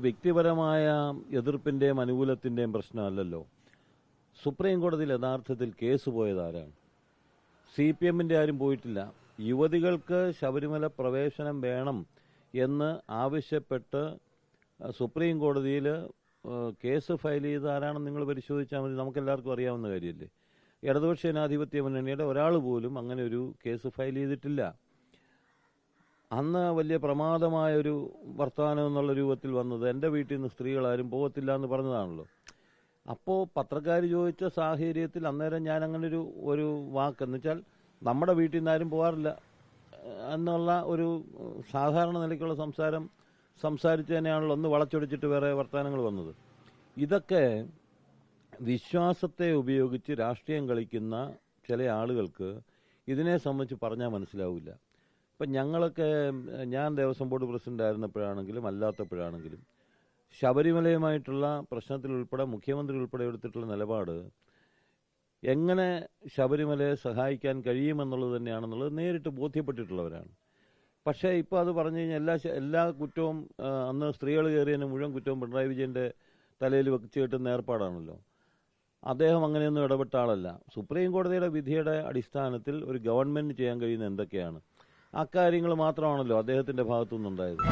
വ്യക്തിപരമായ എതിർപ്പിൻ്റെയും അനുകൂലത്തിൻ്റെയും പ്രശ്നമല്ലല്ലോ. സുപ്രീം കോടതിയിൽ യഥാർത്ഥത്തിൽ കേസ് പോയതാരാണ്? CPM-ൻ്റെ ആരും പോയിട്ടില്ല. യുവതികൾക്ക് ശബരിമല പ്രവേശനം വേണം എന്ന് ആവശ്യപ്പെട്ട് സുപ്രീം കോടതിയിൽ കേസ് ഫയൽ ചെയ്ത ആരാണെന്ന് നിങ്ങൾ പരിശോധിച്ചാൽ മതി. നമുക്കെല്ലാവർക്കും അറിയാവുന്ന കാര്യമല്ലേ. ഇടതുപക്ഷ ജനാധിപത്യ മുന്നണിയുടെ ഒരാൾ പോലും അങ്ങനെ ഒരു കേസ് ഫയൽ ചെയ്തിട്ടില്ല. അന്ന് വലിയ പ്രമാദമായൊരു വർത്തമാനം എന്നുള്ള രൂപത്തിൽ വന്നത് എൻ്റെ വീട്ടിൽ നിന്ന് സ്ത്രീകളാരും പോകത്തില്ല എന്ന് പറഞ്ഞതാണല്ലോ. അപ്പോൾ പത്രക്കാർ ചോദിച്ച സാഹചര്യത്തിൽ അന്നേരം ഞാൻ അങ്ങനെ ഒരു വാക്കെന്ന് വെച്ചാൽ നമ്മുടെ വീട്ടിൽ നിന്ന് ആരും പോകാറില്ല എന്നുള്ള ഒരു സാധാരണ നിലയ്ക്കുള്ള സംസാരിച്ച് തന്നെയാണല്ലോ ഒന്ന് വളച്ചൊടിച്ചിട്ട് വേറെ വർത്തമാനങ്ങൾ വന്നത്. ഇതൊക്കെ വിശ്വാസത്തെ ഉപയോഗിച്ച് രാഷ്ട്രീയം കളിക്കുന്ന ചില ആളുകൾക്ക് ഇതിനെ സംബന്ധിച്ച് പറഞ്ഞാൽ മനസ്സിലാവില്ല. ഇപ്പം ഞാൻ ദേവസ്വം ബോർഡ് പ്രസിഡന്റ് ആയിരുന്നപ്പോഴാണെങ്കിലും അല്ലാത്തപ്പോഴാണെങ്കിലും ശബരിമലയുമായിട്ടുള്ള പ്രശ്നത്തിൽ ഉൾപ്പെടെ മുഖ്യമന്ത്രി ഉൾപ്പെടെ എടുത്തിട്ടുള്ള നിലപാട് എങ്ങനെ ശബരിമലയെ സഹായിക്കാൻ കഴിയുമെന്നുള്ളത് തന്നെയാണെന്നുള്ളത് നേരിട്ട് ബോധ്യപ്പെട്ടിട്ടുള്ളവരാണ്. പക്ഷേ ഇപ്പോൾ അത് പറഞ്ഞു കഴിഞ്ഞാൽ എല്ലാ കുറ്റവും അന്ന് സ്ത്രീകൾ കയറിയതിന് മുഴുവൻ കുറ്റവും പിണറായി വിജയൻ്റെ തലയിൽ വെച്ച് കിട്ടുന്ന ഏർപ്പാടാണല്ലോ. അദ്ദേഹം അങ്ങനെയൊന്നും ഇടപെട്ട ആളല്ല. സുപ്രീം കോടതിയുടെ വിധിയുടെ അടിസ്ഥാനത്തിൽ ഒരു ഗവൺമെൻറ് ചെയ്യാൻ കഴിയുന്ന എന്തൊക്കെയാണ് അക്കാര്യങ്ങൾ മാത്രമാണല്ലോ അദ്ദേഹത്തിൻ്റെ ഭാഗത്തുനിന്നുണ്ടായത്.